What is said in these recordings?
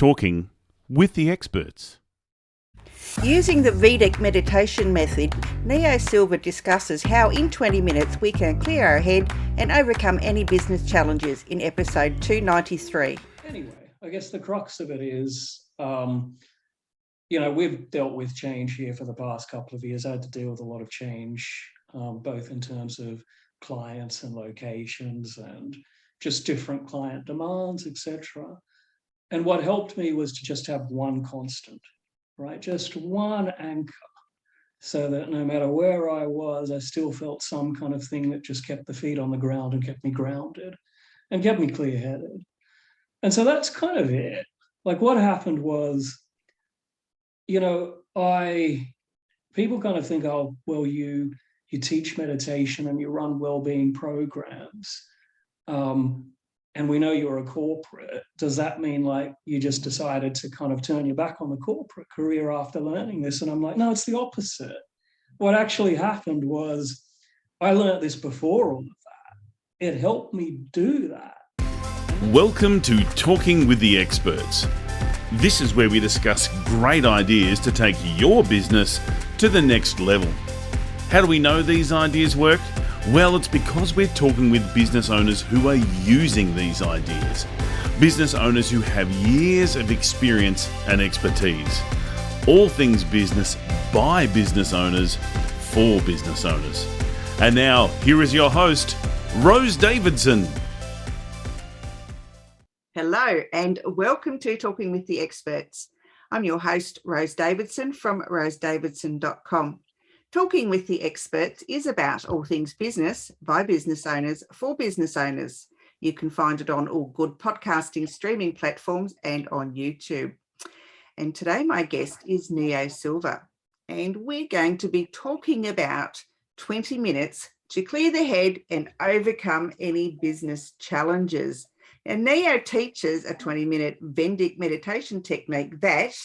Talking with the experts. Using the Vedic Meditation method, Neo Silva discusses how in 20 minutes we can clear our head and overcome any business challenges in episode 293. Anyway, I guess the crux of it is, we've dealt with change here for the past couple of years. I had to deal with a lot of change, both in terms of clients and locations and just different client demands, etc. And what helped me was to just have one constant, right? Just one anchor, so that no matter where I was, I still felt some kind of thing that just kept the feet on the ground and kept me grounded and kept me clear-headed. And so that's kind of it. Like what happened was, people kind of think, oh, well, you teach meditation and you run well-being programs. And we know you're a corporate. Does that mean like you just decided to kind of turn your back on the corporate career after learning this? And I'm like, no, it's the opposite. What actually happened was I learned this before all of that. It helped me do that. Welcome to Talking with the Experts. This is where we discuss great ideas to take your business to the next level. How do we know these ideas work? Well, it's because we're talking with business owners who are using these ideas. Business owners who have years of experience and expertise. All things business by business owners for business owners. And now, here is your host, Rose Davidson. Hello and welcome to Talking with the Experts. I'm your host, Rose Davidson from rosedavidson.com. Talking with the Experts is about all things business by business owners for business owners. You can find it on all good podcasting streaming platforms and on YouTube. And today my guest is Neo Silva, and we're going to be talking about 20 minutes to clear the head and overcome any business challenges. And Neo teaches a 20-minute Vedic meditation technique that,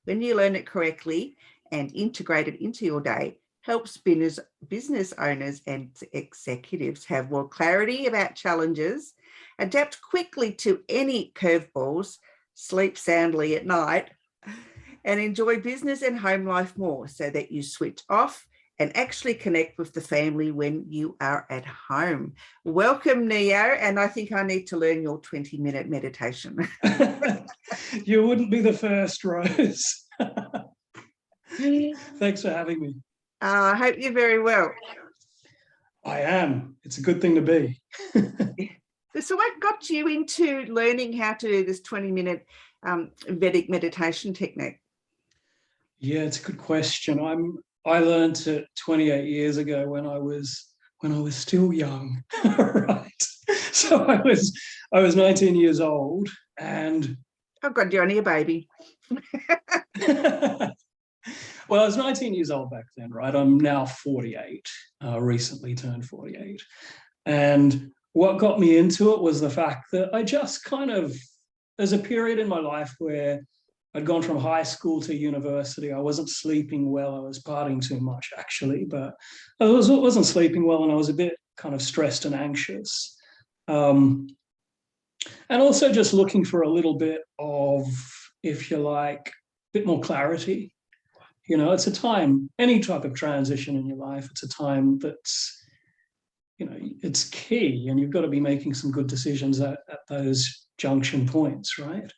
when you learn it correctly and integrate it into your day, helps business owners and executives have more clarity about challenges, adapt quickly to any curveballs, sleep soundly at night, and enjoy business and home life more so that you switch off and actually connect with the family when you are at home. Welcome, Neo, and I think I need to learn your 20-minute meditation. You wouldn't be the first, Rose. Thanks for having me. I hope you're very well. I am. It's a good thing to be. So what got you into learning how to do this 20-minute Vedic meditation technique? Yeah, it's a good question. I learned it 28 years ago when I was still young, right? So I was 19 years old, and oh God, you're only a baby. Well, I was 19 years old back then, right? I'm now 48, recently turned 48. And what got me into it was the fact that I just there's a period in my life where I'd gone from high school to university. I wasn't sleeping well. I was partying too much, actually, but I wasn't sleeping well, and I was a bit kind of stressed and anxious. And also just looking for a little bit of, if you like, a bit more clarity. It's a time, any type of transition in your life, it's a time that's, it's key, and you've got to be making some good decisions at those junction points, right?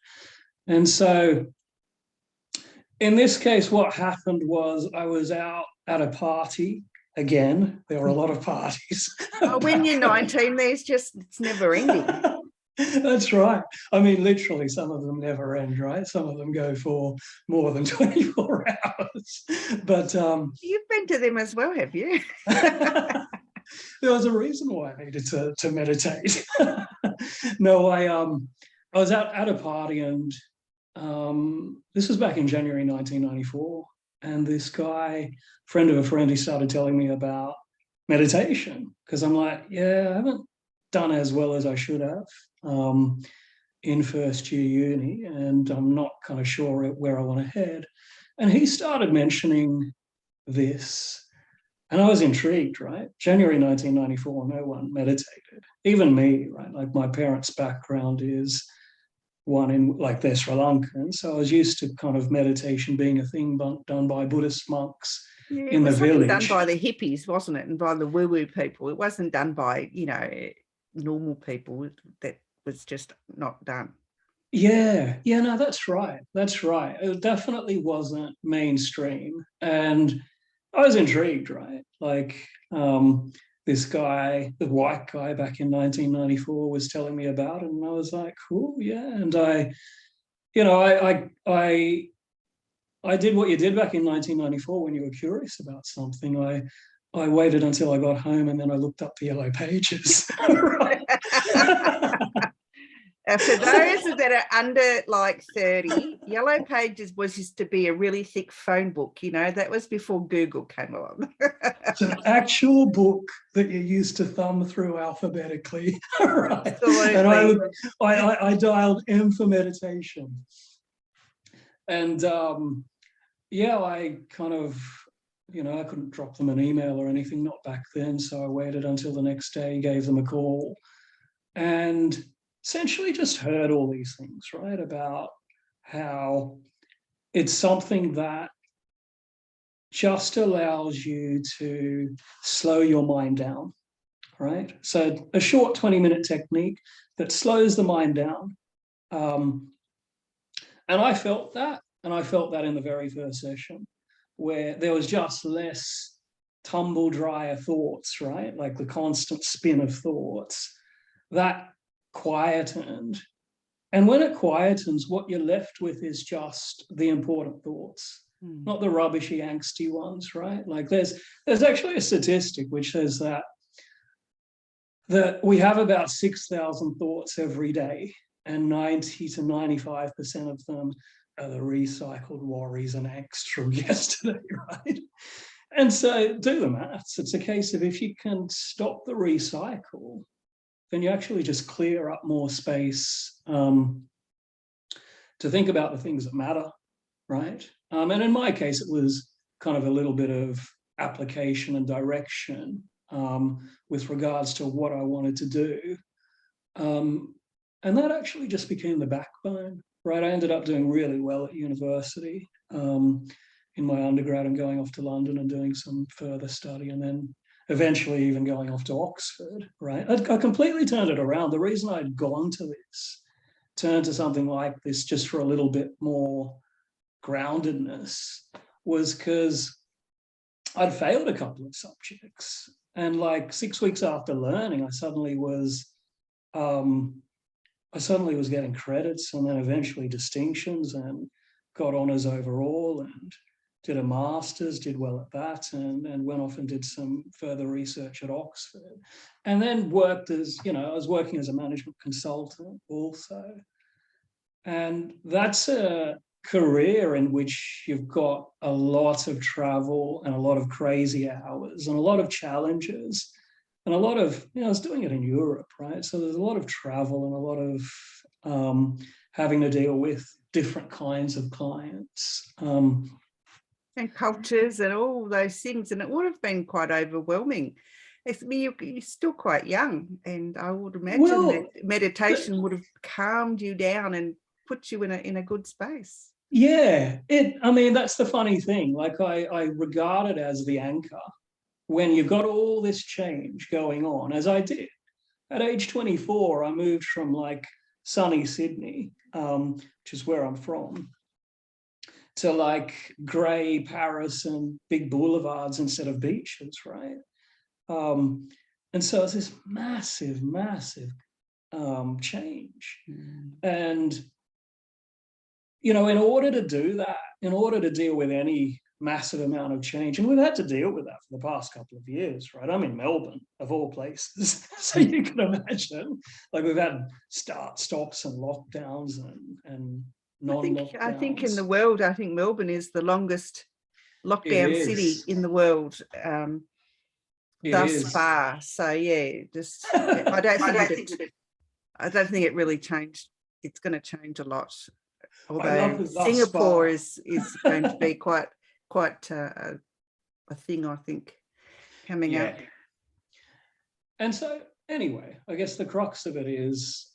And so in this case, what happened was I was out at a party. Again, there were a lot of parties. When you're 19, it's never ending. That's right. I mean, literally, some of them never end, right? Some of them go for more than 24 hours. But you've been to them as well, have you? There was a reason why I needed to meditate. No, I was out at a party, and this was back in January 1994. And this guy, friend of a friend, he started telling me about meditation, because I'm like, yeah, I haven't done as well as I should have in first year uni, and I'm not kind of sure where I want to head. And he started mentioning this, and I was intrigued, right? January 1994, no one meditated, even me, right? Like my parents' background one in, like, they're Sri Lankan. So I was used to kind of meditation being a thing done by Buddhist monks Yeah, in it the was something village. done by the hippies, wasn't it? And by the woo-woo people. It wasn't done by, normal people. That was just not done. Yeah, no, that's right. That's right. It definitely wasn't mainstream. And I was intrigued, right? Like, this guy, the white guy back in 1994 was telling me about it, and I was like, cool, yeah. And I did what you did back in 1994 when you were curious about something. I waited until I got home, and then I looked up the yellow pages. Right. For those that are under like 30, Yellow Pages used to be a really thick phone book. That was before Google came along. It's an actual book that you used to thumb through alphabetically. Right. Absolutely. And I dialed M for meditation. And I kind of, I couldn't drop them an email or anything, not back then. So I waited until the next day, gave them a call, and essentially just heard all these things, right, about how it's something that just allows you to slow your mind down, right? So a short 20-minute technique that slows the mind down. And I felt that, in the very first session, where there was just less tumble dryer thoughts, right? Like the constant spin of thoughts. That quietened. And when it quietens, what you're left with is just the important thoughts, not the rubbishy, angsty ones, right? Like there's actually a statistic which says that we have about 6,000 thoughts every day, and 90 to 95% of them are the recycled worries and angst from yesterday, right? And so do the maths. It's a case of, if you can stop the recycle, then you actually just clear up more space to think about the things that matter, right? And in my case, it was kind of a little bit of application and direction with regards to what I wanted to do. And that actually just became the backbone, right? I ended up doing really well at university in my undergrad, and going off to London and doing some further study, and then eventually even going off to Oxford, right? I completely turned it around. The reason I'd gone to this, turned to something like this just for a little bit more groundedness, was because I'd failed a couple of subjects. And like 6 weeks after learning, I suddenly was getting credits, and then eventually distinctions, and got honours overall, and did a master's, did well at that, and went off and did some further research at Oxford, and then worked as, I was working as a management consultant also. And that's a career in which you've got a lot of travel and a lot of crazy hours and a lot of challenges and a lot of, I was doing it in Europe, right? So there's a lot of travel and a lot of having to deal with different kinds of clients. And cultures and all those things. And it would have been quite overwhelming. You're still quite young, and I would imagine that meditation would have calmed you down and put you in a good space. Yeah, that's the funny thing. Like I regard it as the anchor when you've got all this change going on, as I did. At age 24, I moved from like sunny Sydney, which is where I'm from, to like grey Paris and big boulevards instead of beaches, right? And so it's this massive, massive change. And, in order to do that, in order to deal with any massive amount of change, and we've had to deal with that for the past couple of years, right? I'm in Melbourne, of all places. So you can imagine, like, we've had stops and lockdowns and non-lockdowns. I think in the world, Melbourne is the longest lockdown city in the world thus far. So yeah, I don't think it really changed. It's going to change a lot. Although Singapore is going to be quite a thing, I think, coming up. And so anyway, I guess the crux of it is,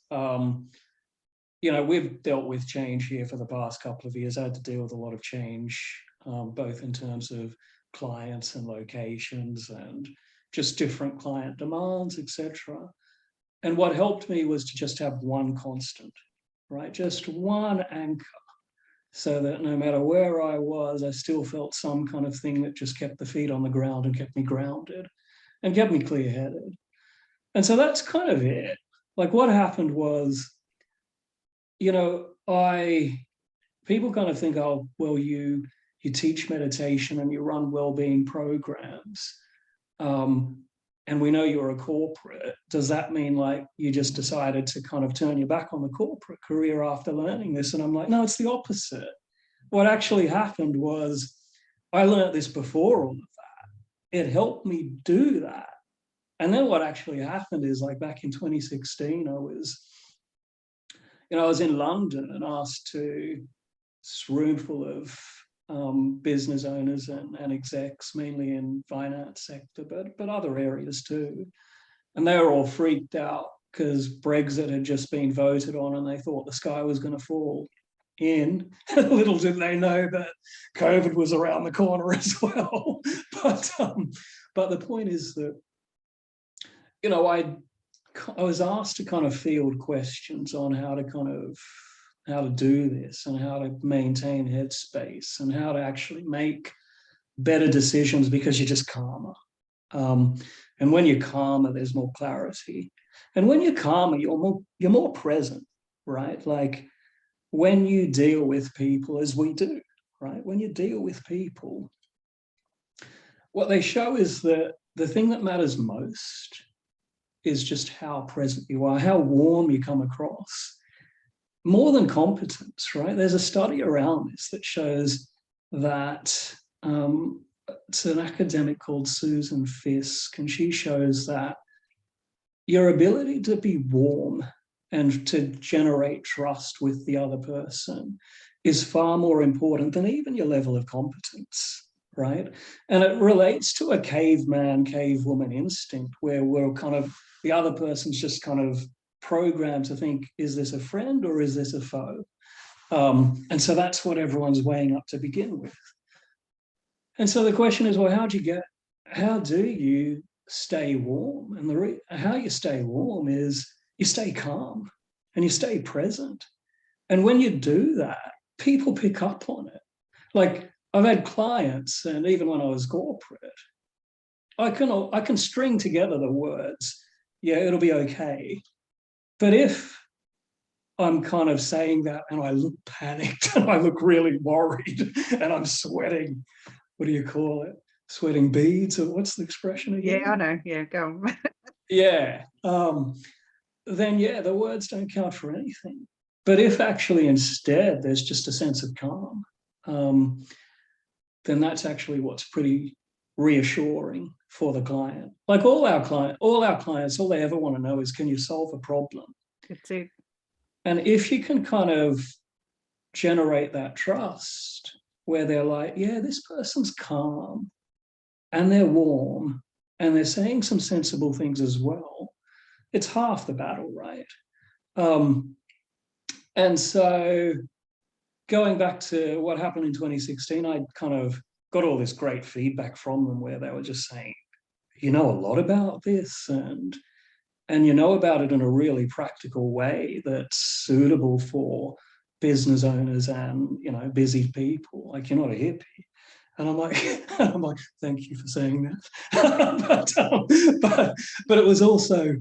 we've dealt with change here for the past couple of years. I had to deal with a lot of change, both in terms of clients and locations and just different client demands, etc. And what helped me was to just have one constant, right? Just one anchor, so that no matter where I was, I still felt some kind of thing that just kept the feet on the ground and kept me grounded and kept me clear-headed. And so that's kind of it. Like what happened was, people kind of think, oh, well, you teach meditation and you run well-being programs. And we know you're a corporate. Does that mean like you just decided to kind of turn your back on the corporate career after learning this? And I'm like, no, it's the opposite. What actually happened was I learned this before all of that. It helped me do that. And then what actually happened is like back in 2016, I was in London and asked to this room full of business owners and execs, mainly in finance sector, but other areas too. And they were all freaked out because Brexit had just been voted on and they thought the sky was going to fall in. Little did they know that COVID was around the corner as well. But the point is that, I was asked to kind of field questions on how to do this and how to maintain headspace and how to actually make better decisions because you're just calmer. And when you're calmer, there's more clarity. And when you're calmer, you're more present, right? Like when you deal with people, as we do, right? When you deal with people, what they show is that the thing that matters most is just how present you are, how warm you come across. More than competence, right? There's a study around this that shows that it's an academic called Susan Fisk, and she shows that your ability to be warm and to generate trust with the other person is far more important than even your level of competence, right? And it relates to a caveman, cavewoman instinct where we're kind of, the other person's just kind of programmed to think, is this a friend or is this a foe? And so that's what everyone's weighing up to begin with. And so the question is, well, how do you stay warm? And how you stay warm is you stay calm and you stay present. And when you do that, people pick up on it. Like I've had clients, and even when I was corporate, I can string together the words, yeah, it'll be okay. But if I'm kind of saying that and I look panicked and I look really worried and I'm sweating, what do you call it? Sweating beads, or what's the expression again? Yeah, I know. Yeah, go on. Yeah. Then, yeah, the words don't count for anything. But if actually instead there's just a sense of calm, then that's actually what's pretty reassuring for the client. Like all our clients, all they ever want to know is, can you solve a problem? That's it. And if you can kind of generate that trust where they're like, yeah, this person's calm and they're warm and they're saying some sensible things as well, it's half the battle, right? And so going back to what happened in 2016, I kind of got all this great feedback from them where they were just saying, you know a lot about this and you know about it in a really practical way that's suitable for business owners and, busy people. Like, you're not a hippie. And I'm like, thank you for saying that. but it was also,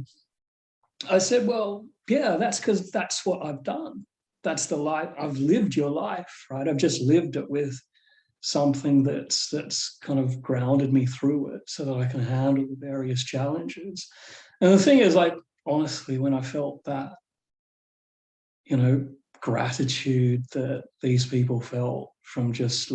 I said, well, yeah, that's because that's what I've done. That's the life. I've lived your life, right? I've just lived it with something that's kind of grounded me through it so that I can handle the various challenges. And the thing is, like, honestly, when I felt that, gratitude that these people felt from just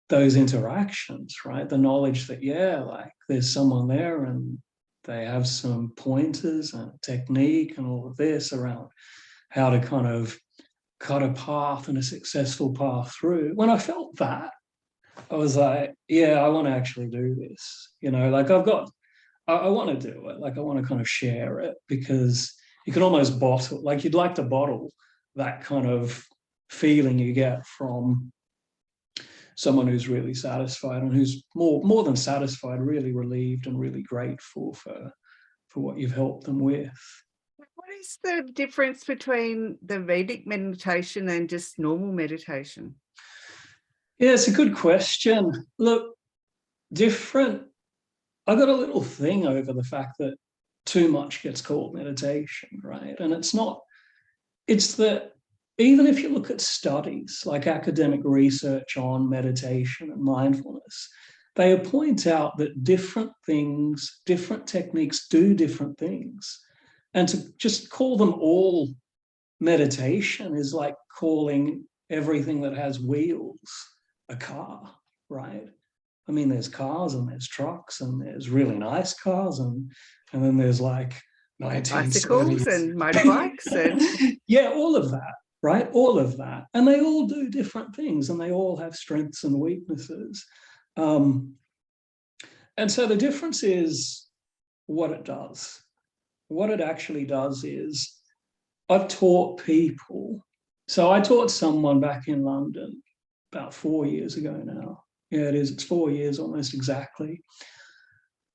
those interactions, right? The knowledge that, yeah, like there's someone there and they have some pointers and technique and all of this around how to kind of cut a path and a successful path through. When I felt that, I was like, yeah, I want to actually do this. Like I want to do it. Like I want to kind of share it because you can almost bottle, like you'd like to bottle that kind of feeling you get from someone who's really satisfied and who's more than satisfied, really relieved and really grateful for what you've helped them with. What is the difference between the Vedic meditation and just normal meditation? Yeah, it's a good question. Look, different. I got a little thing over the fact that too much gets called meditation, right? And it's not, it's that even if you look at studies like academic research on meditation and mindfulness, they point out that different things, different techniques do different things. And to just call them all meditation is like calling everything that has wheels a car, right? I mean, there's cars and there's trucks and there's really nice cars and then there's like bicycles and motorbikes and yeah, all of that, right? All of that, and they all do different things and they all have strengths and weaknesses. And so the difference is what it does. What it actually does is I've taught people. So I taught someone back in London about 4 years ago now. Yeah, it is. It's 4 years almost exactly.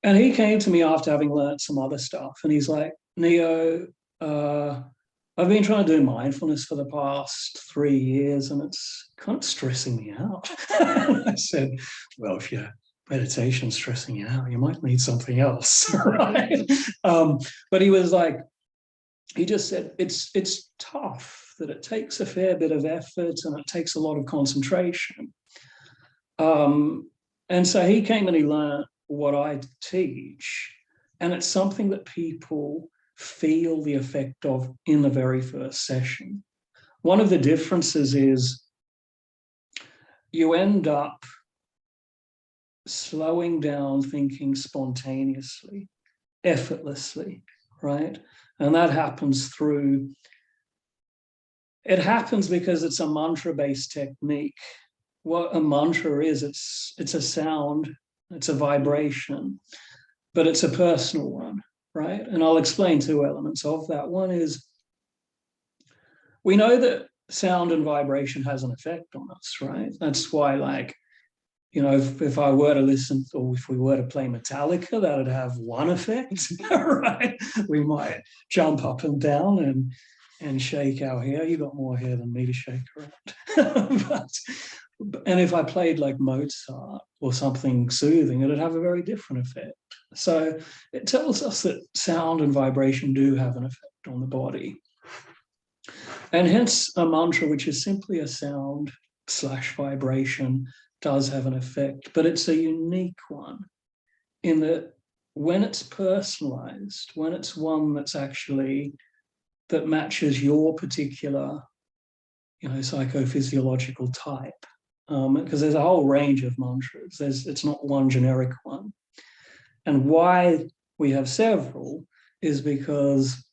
And he came to me after having learned some other stuff. And he's like, Neo, I've been trying to do mindfulness for the past 3 years and it's kind of stressing me out. I said, well, if your meditation's stressing you out, you might need something else, right? But he was like, he just said, it's tough, that it takes a fair bit of effort and it takes a lot of concentration. And so he came and he learned what I teach, and it's something that people feel the effect of in the very first session. One of the differences is you end up slowing down thinking spontaneously, effortlessly, right? And that happens it happens because it's a mantra-based technique. What a mantra is, it's a sound, it's a vibration, but it's a personal one, right? And I'll explain two elements of that. One is we know that sound and vibration has an effect on us, right? That's why, like, you know, if I were to listen, or if we were to play Metallica, that would have one effect, right? We might jump up and down and shake our hair. You got more hair than me to shake around. And if I played like Mozart or something soothing, it would have a very different effect. So it tells us that sound and vibration do have an effect on the body. And hence a mantra, which is simply a sound / vibration, does have an effect, but it's a unique one in that when it's personalized, when it's one that's actually, that matches your particular, you know, psychophysiological type, because there's a whole range of mantras. It's not one generic one. And why we have several is because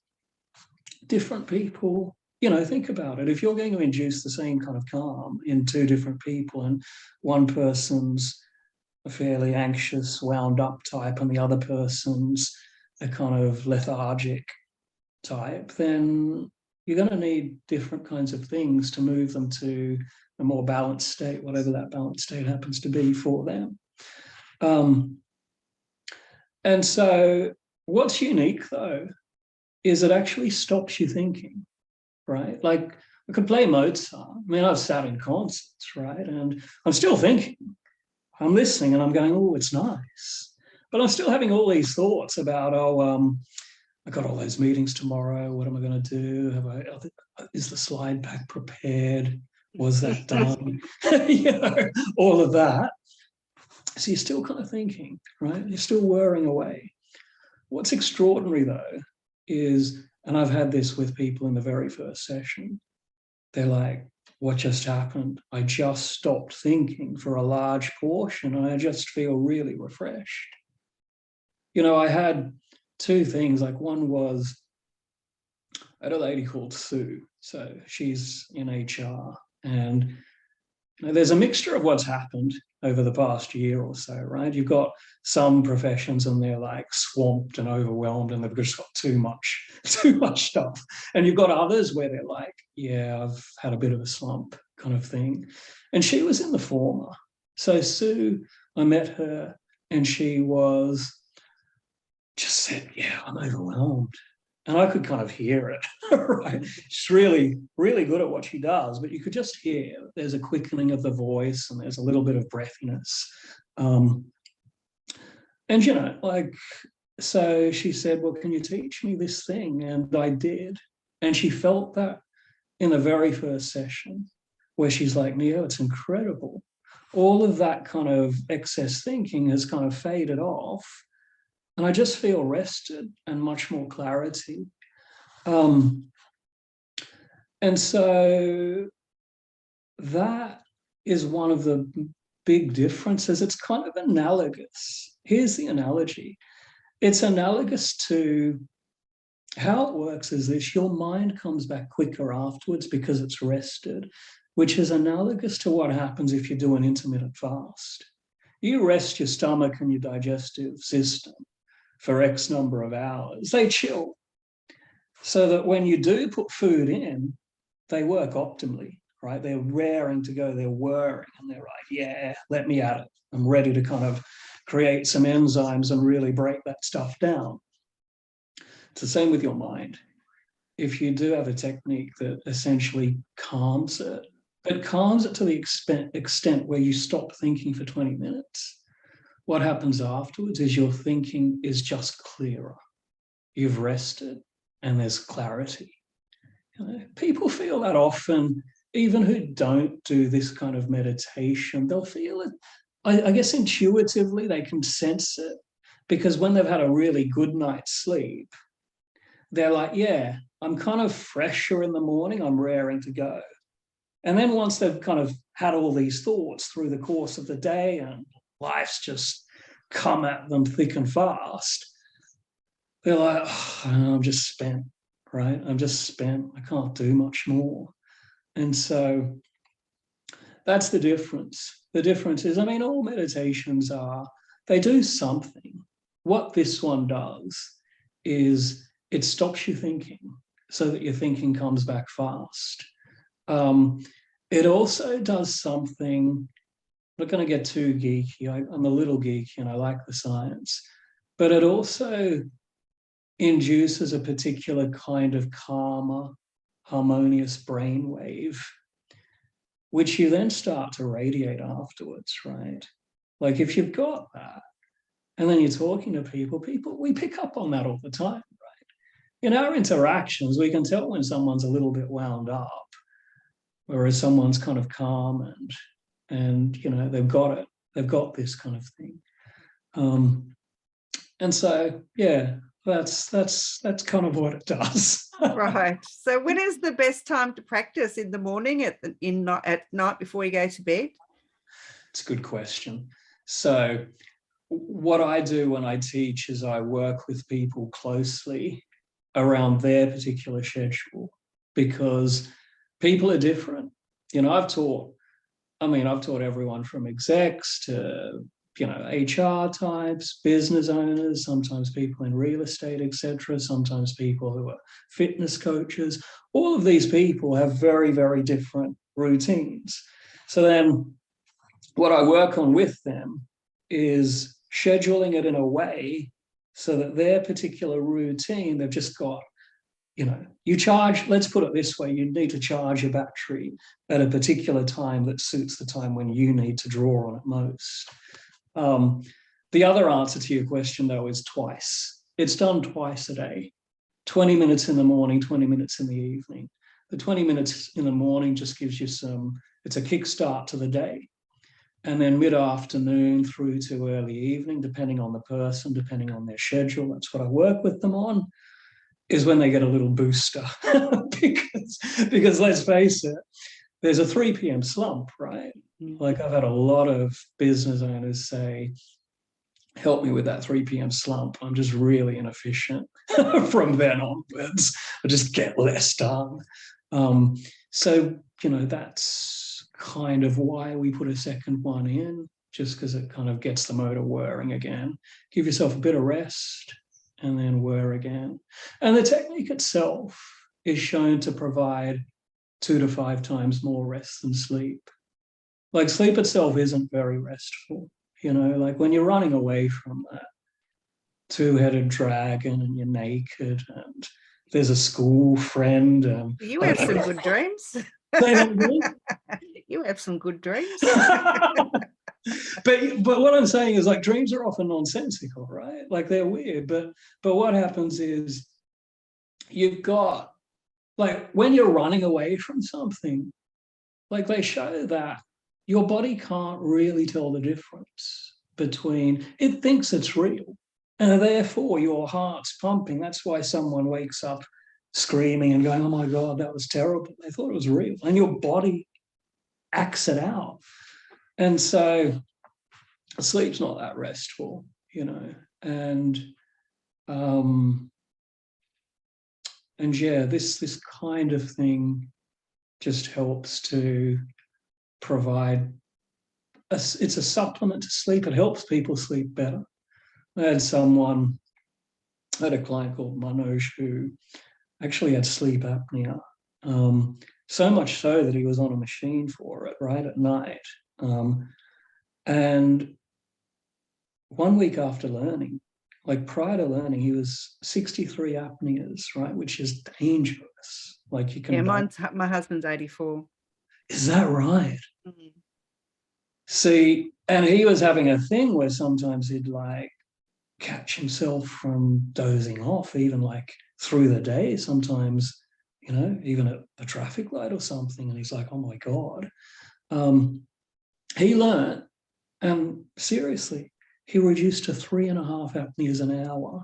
different people, you know, think about it. If you're going to induce the same kind of calm in two different people, and one person's a fairly anxious, wound up type, and the other person's a kind of lethargic type, then you're going to need different kinds of things to move them to a more balanced state, whatever that balanced state happens to be for them. And so what's unique, though, is it actually stops you thinking, right? Like, I could play Mozart. I mean, I've sat in concerts, right? And I'm still thinking. I'm listening and I'm going, oh, it's nice. But I'm still having all these thoughts about, I got all those meetings tomorrow. What am I going to do? Is the slide pack prepared? Was that done? You know, all of that. So you're still kind of thinking, right? You're still whirring away. What's extraordinary, though, is, and I've had this with people in the very first session, they're like, what just happened? I just stopped thinking for a large portion and I just feel really refreshed. You know, I had two things. Like, one was, I had a lady called Sue. So she's in HR, and There's a mixture of what's happened over the past year or so, right? You've got some professions and they're like swamped and overwhelmed and they've just got too much stuff. And you've got others where they're like, yeah, I've had a bit of a slump kind of thing. And she was in the former. So Sue, I met her and she was just said, yeah, I'm overwhelmed. And I could kind of hear it, right? She's really, really good at what she does, but you could just hear there's a quickening of the voice and there's a little bit of breathiness. And, you know, like, so she said, well, can you teach me this thing? And I did. And she felt that in the very first session where she's like, Neo, it's incredible. All of that kind of excess thinking has kind of faded off. And I just feel rested and much more clarity. And so that is one of the big differences. It's kind of analogous. Here's the analogy. It's analogous to how it works is this: your mind comes back quicker afterwards because it's rested, which is analogous to what happens if you do an intermittent fast. You rest your stomach and your digestive system for X number of hours, they chill. So that when you do put food in, they work optimally, right? They're raring to go, they're whirring, and they're like, yeah, let me at it. I'm ready to kind of create some enzymes and really break that stuff down. It's the same with your mind. If you do have a technique that essentially calms it, but calms it to the extent where you stop thinking for 20 minutes, what happens afterwards is your thinking is just clearer. You've rested and there's clarity. You know, people feel that often, even who don't do this kind of meditation, they'll feel it. I guess intuitively they can sense it, because when they've had a really good night's sleep, they're like, yeah, I'm kind of fresher in the morning, I'm raring to go. And then once they've kind of had all these thoughts through the course of the day and life's just come at them thick and fast, they're like, oh, I'm just spent, right? I'm just spent. I can't do much more. And so that's the difference. The difference is, I mean, all meditations they do something. What this one does is it stops you thinking so that your thinking comes back fast. It also does something, I'm not going to get too geeky. I'm a little geeky and I like the science, but it also induces a particular kind of calmer, harmonious brainwave, which you then start to radiate afterwards, right? Like if you've got that, and then you're talking to people, we pick up on that all the time, right? In our interactions, we can tell when someone's a little bit wound up, whereas someone's kind of calm and you know, they've got it. They've got this kind of thing. And so, yeah, that's kind of what it does. Right. So when is the best time to practice? In the morning, at night before you go to bed? It's a good question. So what I do when I teach is I work with people closely around their particular schedule, because people are different. You know, I've taught everyone from execs to, you know, HR types, business owners, sometimes people in real estate, etc., sometimes people who are fitness coaches. All of these people have very, very different routines. So then what I work on with them is scheduling it in a way so that their particular routine, they've just got, you know, you charge, let's put it this way, you need to charge your battery at a particular time that suits the time when you need to draw on it most. The other answer to your question, though, is twice. It's done twice a day, 20 minutes in the morning, 20 minutes in the evening. The 20 minutes in the morning just gives you it's a kickstart to the day. And then mid-afternoon through to early evening, depending on the person, depending on their schedule, that's what I work with them on, is when they get a little booster. because let's face it, there's a 3 p.m. slump, right? Like I've had a lot of business owners say, help me with that 3 p.m. slump. I'm just really inefficient from then onwards. I just get less done. So, you know, that's kind of why we put a second one in, just because it kind of gets the motor whirring again. Give yourself a bit of rest and then whir again. And the technique itself is shown to provide 2 to 5 times more rest than sleep. Like sleep itself isn't very restful, like when you're running away from that two-headed dragon and you're naked and there's a school friend. You have some good dreams. You have some good dreams. But what I'm saying is, like, dreams are often nonsensical, right? Like, they're weird. But what happens is you've got, like, when you're running away from something, like, they show that your body can't really tell the difference between, it thinks it's real, and therefore your heart's pumping. That's why someone wakes up screaming and going, oh my God, that was terrible. They thought it was real. And your body acts it out. And so sleep's not that restful, and yeah, this kind of thing just helps to provide it's a supplement to sleep. It helps people sleep better. I had a client called Manoj who actually had sleep apnea, so much so that he was on a machine for it right at night. And 1 week after learning, like prior to learning, he was 63 apneas, right, which is dangerous. Like, you can. Yeah, my husband's 84. Is that right? Mm-hmm. See, and he was having a thing where sometimes he'd like catch himself from dozing off, even like through the day, sometimes, even at a traffic light or something. And he's like, oh my God. He learned, and seriously, he reduced to 3.5 apneas an hour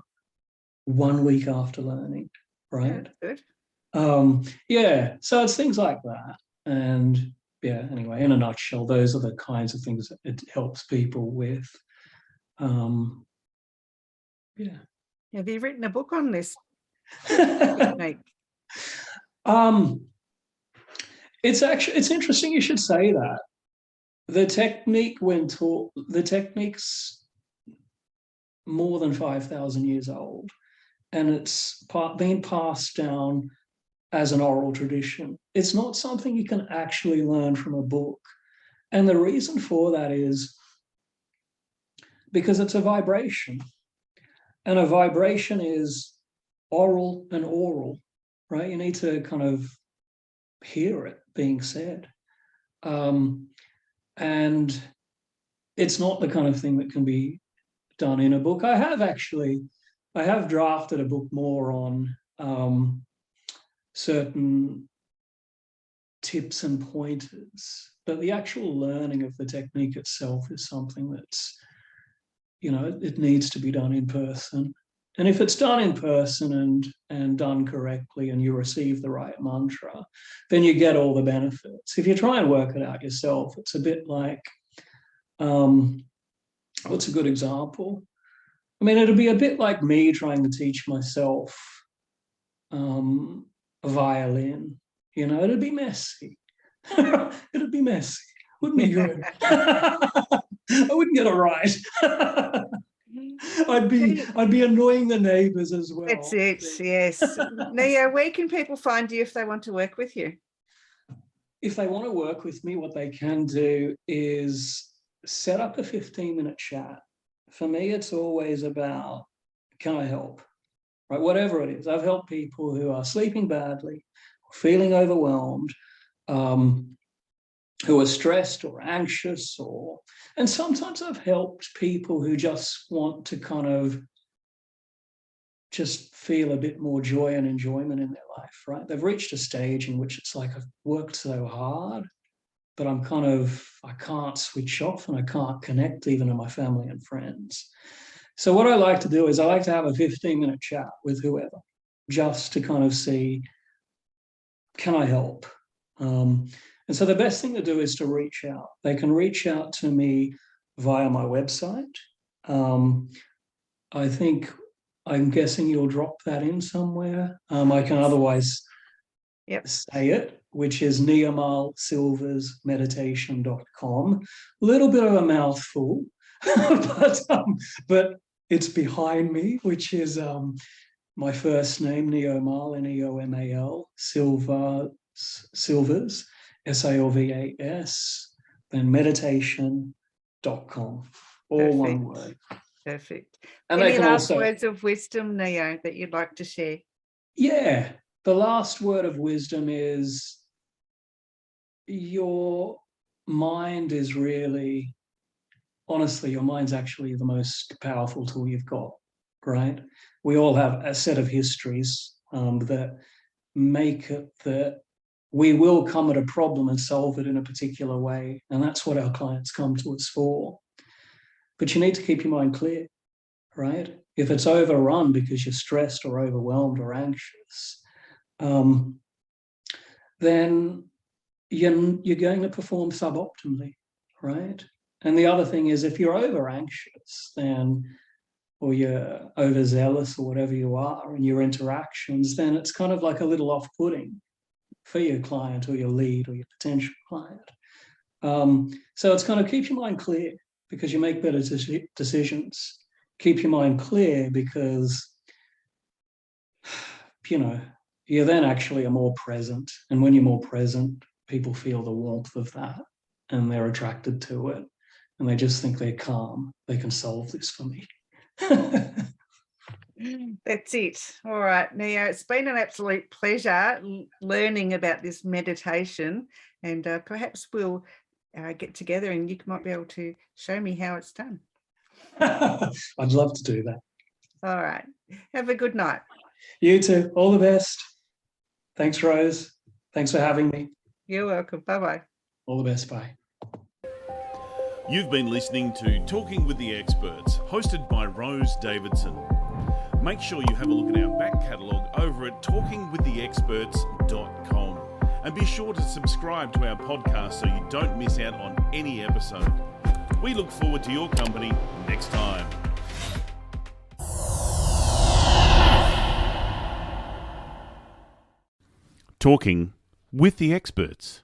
1 week after learning, right? Yeah, good. Yeah, so it's things like that. And yeah, anyway, in a nutshell, those are the kinds of things that it helps people with. Yeah. Have you written a book on this technique? It's interesting you should say that. The technique, when taught, the technique's more than 5,000 years old, and it's been passed down as an oral tradition. It's not something you can actually learn from a book. And the reason for that is because it's a vibration. And a vibration is oral and oral, right? You need to kind of hear it being said. And it's not the kind of thing that can be done in a book. I have drafted a book more on certain tips and pointers, but the actual learning of the technique itself is something that's, it needs to be done in person. And if it's done in person and done correctly, and you receive the right mantra, then you get all the benefits. If you try and work it out yourself, it's a bit like, what's a good example? I mean, it'd be a bit like me trying to teach myself a violin. It'd be messy. It'd be messy. Wouldn't be good. I wouldn't get it right. I'd be annoying the neighbours as well. That's it, yes. Neo, where can people find you if they want to work with you? If they want to work with me, what they can do is set up a 15-minute chat. For me, it's always about, can I help? Right, whatever it is. I've helped people who are sleeping badly, feeling overwhelmed, who are stressed or anxious, and sometimes I've helped people who just want to kind of just feel a bit more joy and enjoyment in their life, right? They've reached a stage in which it's like, I've worked so hard, but I can't switch off and I can't connect even to my family and friends. So what I like to do is I like to have a 15-minute chat with whoever, just to kind of see, can I help? And so the best thing to do is to reach out. They can reach out to me via my website. I'm guessing you'll drop that in somewhere. I can otherwise say it, which is neomalsilversmeditation.com. A little bit of a mouthful, but it's behind me, which is my first name, Neomal, Neomal, Silvers, Salvas, then meditation.com. All one word. Perfect. And any last words of wisdom, Neo, that you'd like to share? Yeah, the last word of wisdom is your mind is really, honestly, your mind's actually the most powerful tool you've got, right? We all have a set of histories that make it that we will come at a problem and solve it in a particular way. And that's what our clients come to us for. But you need to keep your mind clear, right? If it's overrun because you're stressed or overwhelmed or anxious, then you're going to perform suboptimally, right? And the other thing is, if you're over anxious, or you're overzealous or whatever you are in your interactions, then it's kind of like a little off-putting for your client or your lead or your potential client. So it's kind of keep your mind clear because you make better decisions. Keep your mind clear because, you then actually are more present. And when you're more present, people feel the warmth of that and they're attracted to it. And they just think they're calm. They can solve this for me. That's it. All right, Neo, it's been an absolute pleasure learning about this meditation, and perhaps we'll get together and you might be able to show me how it's done. I'd love to do that. All right. Have a good night. You too. All the best. Thanks, Rose. Thanks for having me. You're welcome. Bye-bye. All the best. Bye. You've been listening to Talking with the Experts, hosted by Rose Davidson. Make sure you have a look at our back catalogue over at talkingwiththeexperts.com. And be sure to subscribe to our podcast so you don't miss out on any episode. We look forward to your company next time. Talking with the Experts.